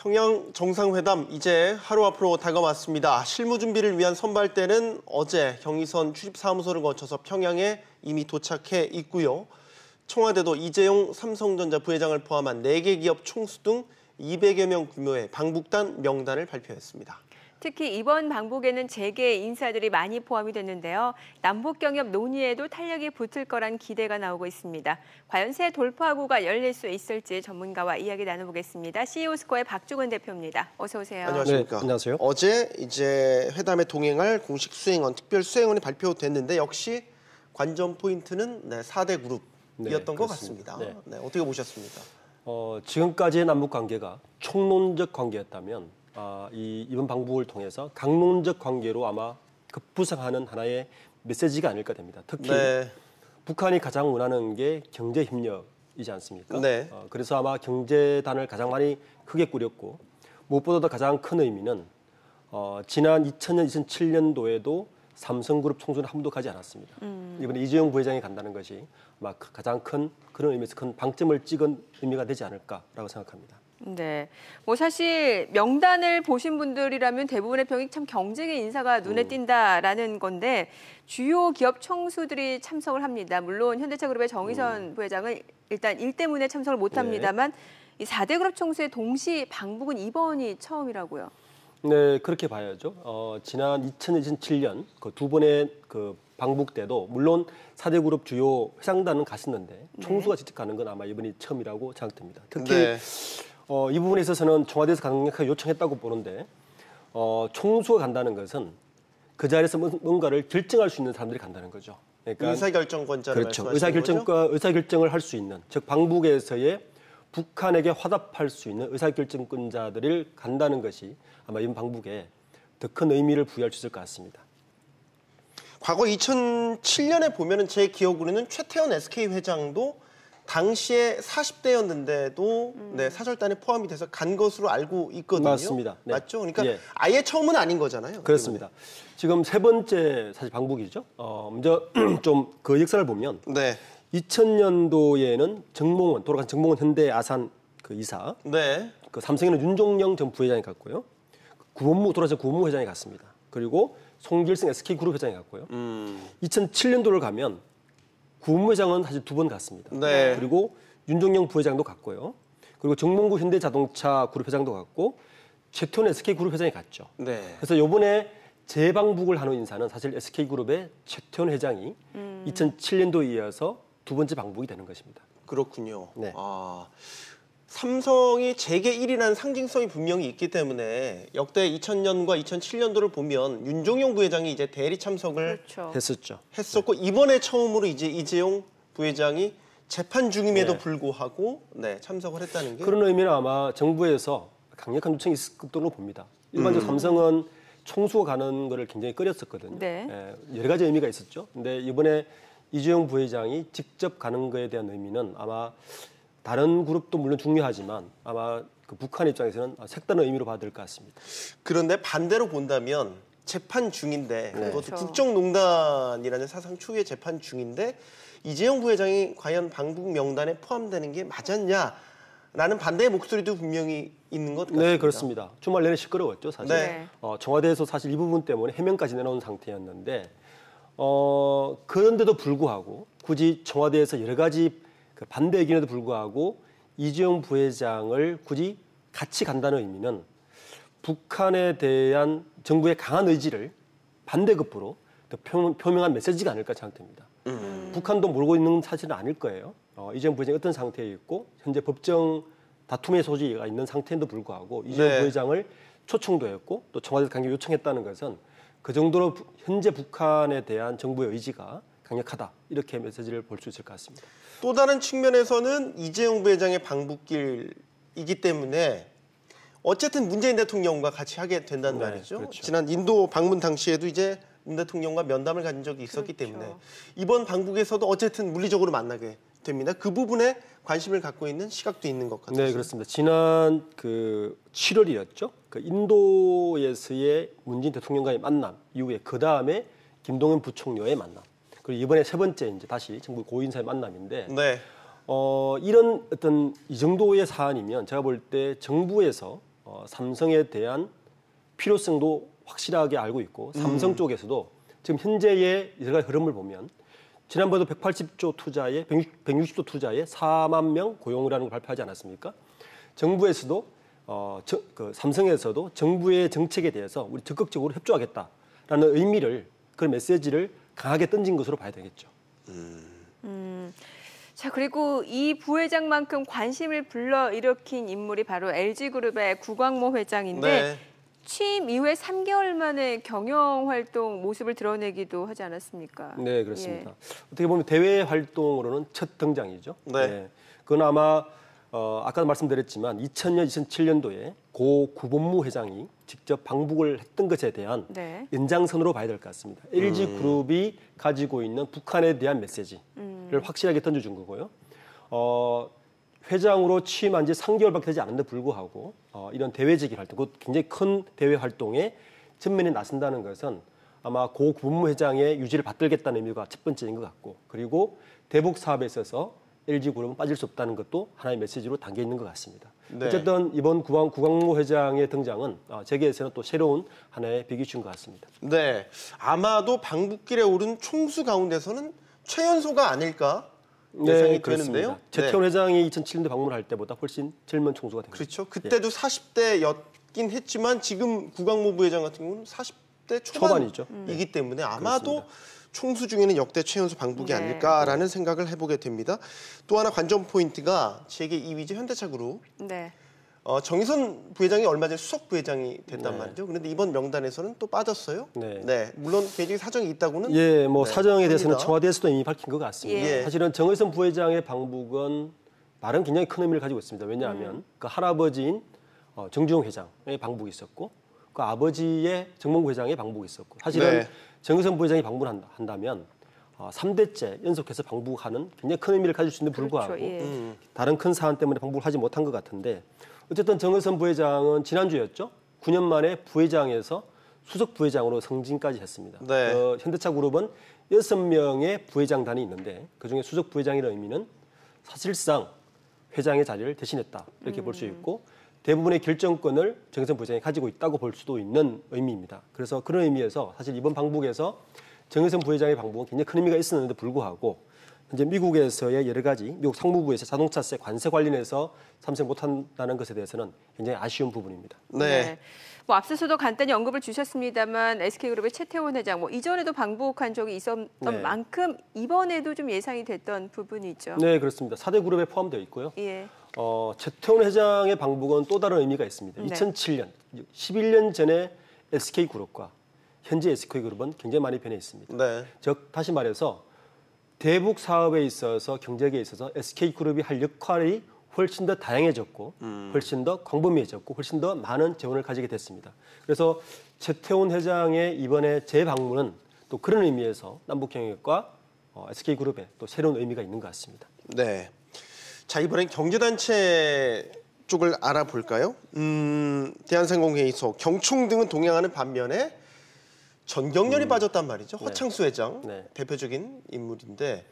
평양 정상회담 이제 하루 앞으로 다가왔습니다. 실무 준비를 위한 선발대는 어제 경의선 출입사무소를 거쳐서 평양에 이미 도착해 있고요. 청와대도 이재용 삼성전자 부회장을 포함한 4개 기업 총수 등 200여 명 규모의 방북단 명단을 발표했습니다. 특히 이번 방북에는 재계 인사들이 많이 포함이 됐는데요. 남북 경협 논의에도 탄력이 붙을 거란 기대가 나오고 있습니다. 과연 새 돌파구가 열릴 수 있을지 전문가와 이야기 나눠보겠습니다. CEO스코어의 박주근 대표입니다. 어서 오세요. 안녕하십니까. 네, 안녕하세요. 어제 이제 회담에 동행할 공식 수행원, 특별 수행원이 발표됐는데 역시 관전 포인트는 4대 그룹이었던 것 같습니다. 네, 어떻게 보셨습니까? 지금까지의 남북 관계가 총론적 관계였다면 이번 방북을 통해서 강론적 관계로 아마 급부상하는 하나의 메시지가 아닐까 됩니다. 특히 북한이 가장 원하는 게 경제 협력이지 않습니까? 그래서 아마 경제단을 가장 많이 크게 꾸렸고 무엇보다도 가장 큰 의미는 지난 2000년, 2007년도에도 삼성그룹 총수는 한 번도 가지 않았습니다. 이번에 이재용 부회장이 간다는 것이 아마 가장 큰 그런 의미에서 큰 방점을 찍은 의미가 되지 않을까라고 생각합니다. 네, 뭐 사실 명단을 보신 분들이라면 대부분의 평이 참 경쟁의 인사가 눈에 띈다라는 건데 주요 기업 총수들이 참석을 합니다. 물론 현대차그룹의 정의선 부회장은 일단 일 때문에 참석을 못합니다만 이 4대 그룹 총수의 동시 방북은 이번이 처음이라고요. 네, 그렇게 봐야죠. 지난 2007년 그 두 번의 그 방북 때도 물론 4대 그룹 주요 회장단은 갔었는데 총수가 직접 가는 건 아마 이번이 처음이라고 생각됩니다. 특히 이 부분에 있어서는 청와대에서 강력하게 요청했다고 보는데 총수가 간다는 것은 그 자리에서 뭔가를 결정할 수 있는 사람들이 간다는 거죠. 그러니까 의사결정권자를 말씀하시는 거죠. 의사결정을 할 수 있는, 즉 방북에서의 북한에게 화답할 수 있는 의사결정권자들을 간다는 것이 아마 이번 방북에 더 큰 의미를 부여할 수 있을 것 같습니다. 과거 2007년에 보면은 제 기억으로는 최태원 SK 회장도 당시에 40대였는데도 사절단에 포함이 돼서 간 것으로 알고 있거든요. 맞습니다. 네. 맞죠? 그러니까 아예 처음은 아닌 거잖아요. 그렇습니다. 지금 세 번째 사실 방북이죠. 먼저 좀 그 역사를 보면 2000년도에는 정몽원, 돌아간 정몽원 현대 아산 그 이사, 그 삼성에는 윤종영 전 부회장이 갔고요. 돌아서 구본무 회장이 갔습니다. 그리고 송길승 SK그룹 회장이 갔고요. 2007년도를 가면 구본무 회장은 사실 2번 갔습니다. 그리고 윤종영 부회장도 갔고요. 그리고 정몽구 현대자동차 그룹 회장도 갔고 최태원 SK그룹 회장이 갔죠. 그래서 이번에 재방북을 하는 인사는 사실 SK그룹의 최태원 회장이 2007년도에 이어서 2번째 방북이 되는 것입니다. 그렇군요. 삼성이 재계 1위라는 상징성이 분명히 있기 때문에 역대 2000년과 2007년도를 보면 윤종영 부회장이 이제 대리 참석을 했었고 이번에 처음으로 이제 이재용 부회장이 재판 중임에도 불구하고 참석을 했다는 게 그런 의미는 아마 정부에서 강력한 요청이 있을 것으로 봅니다. 일반적으로 삼성은 총수가 가는 거를 굉장히 꺼렸었거든요. 여러 가지 의미가 있었죠. 근데 이번에 이재용 부회장이 직접 가는 거에 대한 의미는 아마 다른 그룹도 물론 중요하지만 아마 그 북한 입장에서는 색다른 의미로 봐야 될 것 같습니다. 그런데 반대로 본다면 재판 중인데 그것도 국정농단이라는 사상 초유의 재판 중인데 이재용 부회장이 과연 방북 명단에 포함되는 게 맞았냐라는 반대의 목소리도 분명히 있는 것 같습니다. 네, 그렇습니다. 주말 내내 시끄러웠죠, 사실. 청와대에서 사실 이 부분 때문에 해명까지 내놓은 상태였는데 그런데도 불구하고 굳이 청와대에서 여러 가지 그 반대 의견에도 불구하고 이재용 부회장을 굳이 같이 간다는 의미는 북한에 대한 정부의 강한 의지를 반대급부로 더 표명한 메시지가 아닐까 생각됩니다. 북한도 모르고 있는 사실은 아닐 거예요. 이재용 부회장이 어떤 상태에 있고 현재 법정 다툼의 소지가 있는 상태에도 불구하고 이재용 부회장을 초청도 했고 또 청와대에서 강력 요청했다는 것은 그 정도로 현재 북한에 대한 정부의 의지가 강력하다 이렇게 메시지를 볼 수 있을 것 같습니다. 또 다른 측면에서는 이재용 부회장의 방북길이기 때문에 어쨌든 문재인 대통령과 같이 하게 된다는 말이죠. 지난 인도 방문 당시에도 이제 문 대통령과 면담을 가진 적이 있었기 때문에 이번 방북에서도 어쨌든 물리적으로 만나게 됩니다. 그 부분에 관심을 갖고 있는 시각도 있는 것 같아요. 네, 그렇습니다. 지난 그 7월이었죠. 그 인도에서의 문재인 대통령과의 만남 이후에 그 다음에 김동연 부총리와의 만남. 그리고 이번에 세 번째 이제 다시 정부 고인사의 만남인데 이런 어떤 이 정도의 사안이면 제가 볼 때 정부에서 삼성에 대한 필요성도 확실하게 알고 있고 삼성 쪽에서도 지금 현재의 여러 가지 흐름을 보면 지난번에도 180조 투자에 160조 투자에 4만 명 고용이라는 걸 발표하지 않았습니까? 정부에서도 삼성에서도 정부의 정책에 대해서 우리 적극적으로 협조하겠다라는 의미를 그런 메시지를 강하게 던진 것으로 봐야 되겠죠. 자, 그리고 이 부회장만큼 관심을 불러일으킨 인물이 바로 LG그룹의 구광모 회장인데 네. 취임 이후에 3개월 만에 경영 활동 모습을 드러내기도 하지 않았습니까? 네, 그렇습니다. 예. 어떻게 보면 대외 활동으로는 첫 등장이죠. 네. 그건 아마 아까도 말씀드렸지만 2000년, 2007년도에 고 구본무 회장이 직접 방북을 했던 것에 대한 네. 연장선으로 봐야 될 것 같습니다. LG그룹이 가지고 있는 북한에 대한 메시지를 확실하게 던져준 거고요. 회장으로 취임한 지 3개월밖에 되지 않았는데 불구하고 이런 대외적인 활동, 곧 굉장히 큰 대외 활동에 전면에 나선다는 것은 아마 고 구본무 회장의 유지를 받들겠다는 의미가 첫 번째인 것 같고, 그리고 대북 사업에 있어서 LG그룹은 빠질 수 없다는 것도 하나의 메시지로 담겨 있는 것 같습니다. 네. 어쨌든 이번 구광모 회장의 등장은 재계에서는 또 새로운 하나의 빅이슈인 것 같습니다. 네, 아마도 방북길에 오른 총수 가운데서는 최연소가 아닐까 예상이 되는데요. 최태원 회장이 2007년도 방문할 때보다 훨씬 젊은 총수가 된 거죠. 그렇죠. 그때도 40대였긴 했지만 지금 구광모 부회장 같은 경우는 40대 초반이죠. 초반이기 때문에 아마도 총수 중에는 역대 최연소 방북이 네. 아닐까라는 생각을 해보게 됩니다. 또 하나 관전 포인트가 세계 2위죠 현대차그룹. 네. 정의선 부회장이 얼마 전에 수석 부회장이 됐단 네. 말이죠. 그런데 이번 명단에서는 또 빠졌어요. 네. 물론 개인적인 사정이 있다고는. 예, 뭐 네, 사정에 대해서는 합니다. 청와대에서도 이미 밝힌 것 같습니다. 예. 사실은 정의선 부회장의 방북은 나름 굉장히 큰 의미를 가지고 있습니다. 왜냐하면 그 할아버지인 정주영 회장의 방북이 있었고, 그 아버지의 정몽구 회장의 방북이 있었고, 사실은 네. 정의선 부회장이 방문한다면 3대째 연속해서 방북하는 굉장히 큰 의미를 가질 수 있는데 불구하고 그렇죠. 예. 다른 큰 사안 때문에 방북을 하지 못한 것 같은데, 어쨌든 정의선 부회장은 지난주였죠. 9년 만에 부회장에서 수석 부회장으로 승진까지 했습니다. 네. 현대차그룹은 6명의 부회장단이 있는데 그중에 수석 부회장이라는 의미는 사실상 회장의 자리를 대신했다 이렇게 볼 수 있고, 대부분의 결정권을 정의선 부회장이 가지고 있다고 볼 수도 있는 의미입니다. 그래서 그런 의미에서 사실 이번 방북에서 정의선 부회장의 방북은 굉장히 큰 의미가 있었는데 불구하고 현재 미국에서의 여러 가지 미국 상무부에서 자동차세 관세 관련해서 참석 못한다는 것에 대해서는 굉장히 아쉬운 부분입니다. 네. 뭐 앞서서도 간단히 언급을 주셨습니다만 SK그룹의 최태원 회장 뭐 이전에도 방북한 적이 있었던 네. 만큼 이번에도 좀 예상이 됐던 부분이죠. 네, 그렇습니다. 4대 그룹에 포함되어 있고요. 예. 최태원 회장의 방북은 또 다른 의미가 있습니다. 네. 2007년, 11년 전에 SK그룹과 현재 SK그룹은 굉장히 많이 변해 있습니다. 네. 즉 다시 말해서 대북 사업에 있어서 경제계에 있어서 SK그룹이 할 역할이 훨씬 더 다양해졌고 훨씬 더 광범위해졌고 훨씬 더 많은 재원을 가지게 됐습니다. 그래서 최태원 회장의 이번에 재방문은 또 그런 의미에서 남북경협과 SK그룹에 또 새로운 의미가 있는 것 같습니다. 네. 자, 이번엔 경제단체 쪽을 알아볼까요? 대한상공회의소, 경총 등은 동행하는 반면에 전경련이 빠졌단 말이죠. 허창수 회장 네. 대표적인 인물인데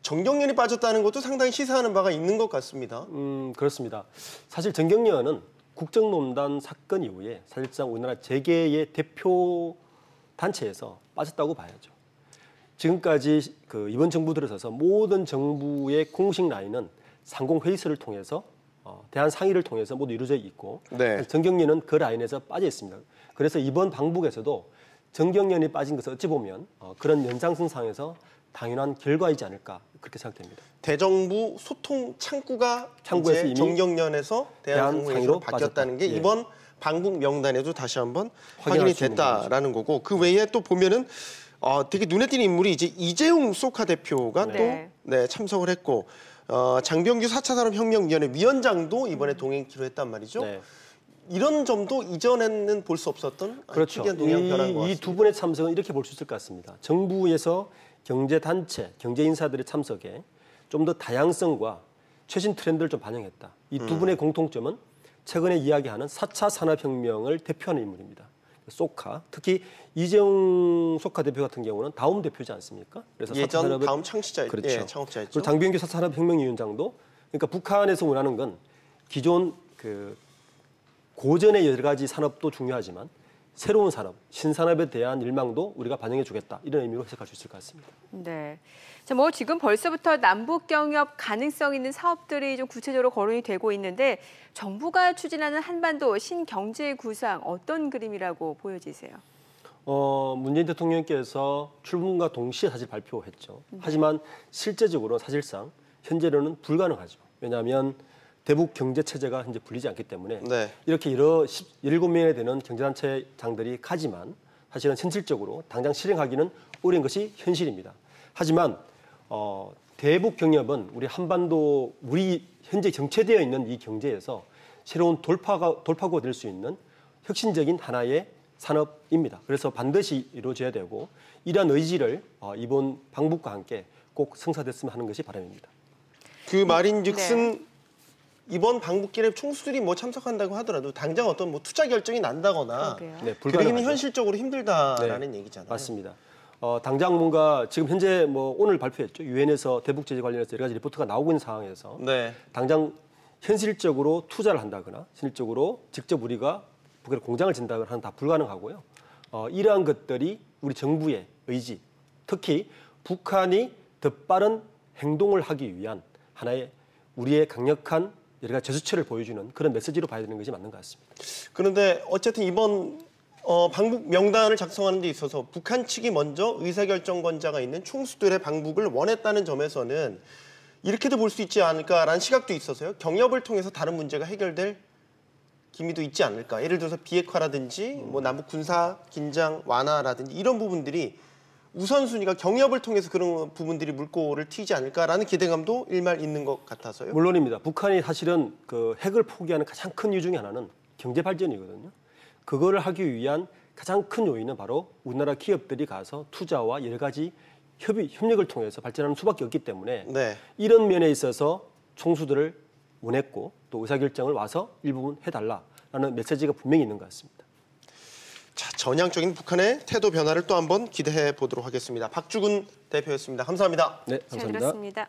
전경련이 빠졌다는 것도 상당히 시사하는 바가 있는 것 같습니다. 그렇습니다. 사실 전경련은 국정농단 사건 이후에 사실상 우리나라 재계의 대표 단체에서 빠졌다고 봐야죠. 지금까지 이번 정부 들어서서 모든 정부의 공식 라인은 상공회의소를 통해서 대한 상의를 통해서 모두 이루어져 있고 네. 전경련은 그 라인에서 빠져 있습니다. 그래서 이번 방북에서도 전경련이 빠진 것은 어찌 보면 그런 연장선상에서 당연한 결과이지 않을까 그렇게 생각됩니다. 대정부 소통 창구가 창구에서 이제 이미 전경련에서 대한상공회의소로 바뀌었다는 게 빠졌다. 이번 방북 명단에도 다시 한번 확인할 확인이 수 있는 됐다라는 거고, 그 외에 또 보면은 되게 눈에 띄는 인물이 이제 이재용 소카 대표가 네. 또 참석을 했고, 장병규 4차 산업혁명위원회 위원장도 이번에 동행키로 했단 말이죠. 네. 이런 점도 이전에는 볼 수 없었던 그렇죠. 특이한 동향 변화인 것 이 같습니다. 두 분의 참석은 이렇게 볼 수 있을 것 같습니다. 정부에서 경제단체, 경제인사들의 참석에 좀 더 다양성과 최신 트렌드를 좀 반영했다. 이 두 분의 공통점은 최근에 이야기하는 4차 산업혁명을 대표하는 인물입니다. 소카, 특히 이재용 소카 대표 같은 경우는 다음 대표지 않습니까? 그래서 예전 다음 창시자, 그렇죠. 예, 창업자였죠. 그리고 장병규 4차 산업혁명위원장도, 그러니까 북한에서 원하는 건 기존 고전의 여러 가지 산업도 중요하지만 새로운 산업, 신산업에 대한 일망도 우리가 반영해 주겠다. 이런 의미로 해석할 수 있을 것 같습니다. 네. 자, 뭐 지금 벌써부터 남북 경협 가능성 있는 사업들이 좀 구체적으로 거론이 되고 있는데 정부가 추진하는 한반도 신경제 구상 어떤 그림이라고 보여지세요? 문재인 대통령께서 출범과 동시에 사실 발표했죠. 하지만 실제적으로 사실상 현재로는 불가능하죠. 왜냐하면 대북 경제 체제가 현재 불리지 않기 때문에 네. 이렇게 여러 17명에 되는 경제단체장들이 가지만 사실은 현실적으로 당장 실행하기는 어려운 것이 현실입니다. 하지만 대북 경협은 우리 한반도 우리 현재 정체되어 있는 이 경제에서 새로운 돌파구가 될 수 있는 혁신적인 하나의 산업입니다. 그래서 반드시 이루어져야 되고 이러한 의지를 이번 방북과 함께 꼭 성사됐으면 하는 것이 바람입니다. 그 말인즉슨 이번 방북길에 총수들이 뭐 참석한다고 하더라도 당장 어떤 뭐 투자 결정이 난다거나 그러기는 현실적으로 힘들다라는 얘기잖아요. 맞습니다. 당장 뭔가 지금 현재 뭐 오늘 발표했죠. 유엔에서 대북 제재 관련해서 여러 가지 리포트가 나오고 있는 상황에서 당장 현실적으로 투자를 한다거나 현실적으로 직접 우리가 북에 공장을 진다거나 하는 다 불가능하고요. 이러한 것들이 우리 정부의 의지, 특히 북한이 더 빠른 행동을 하기 위한 하나의 우리의 강력한 여러 가지 제스처를 보여주는 그런 메시지로 봐야 되는 것이 맞는 것 같습니다. 그런데 어쨌든 이번 방북 명단을 작성하는 데 있어서 북한 측이 먼저 의사결정권자가 있는 총수들의 방북을 원했다는 점에서는 이렇게도 볼 수 있지 않을까라는 시각도 있어서요. 경협을 통해서 다른 문제가 해결될 기미도 있지 않을까. 예를 들어서 비핵화라든지 뭐 남북 군사 긴장 완화라든지 이런 부분들이 우선순위가 경협을 통해서 그런 부분들이 물꼬를 튀지 않을까라는 기대감도 일말 있는 것 같아서요. 물론입니다. 북한이 사실은 그 핵을 포기하는 가장 큰 이유 중에 하나는 경제 발전이거든요. 그거를 하기 위한 가장 큰 요인은 바로 우리나라 기업들이 가서 투자와 여러 가지 협력을 통해서 발전하는 수밖에 없기 때문에 이런 면에 있어서 총수들을 원했고 또 의사결정을 와서 일부분 해달라라는 메시지가 분명히 있는 것 같습니다. 자, 전향적인 북한의 태도 변화를 또 한번 기대해 보도록 하겠습니다. 박주근 대표였습니다. 감사합니다. 네, 감사합니다. 잘 들었습니다.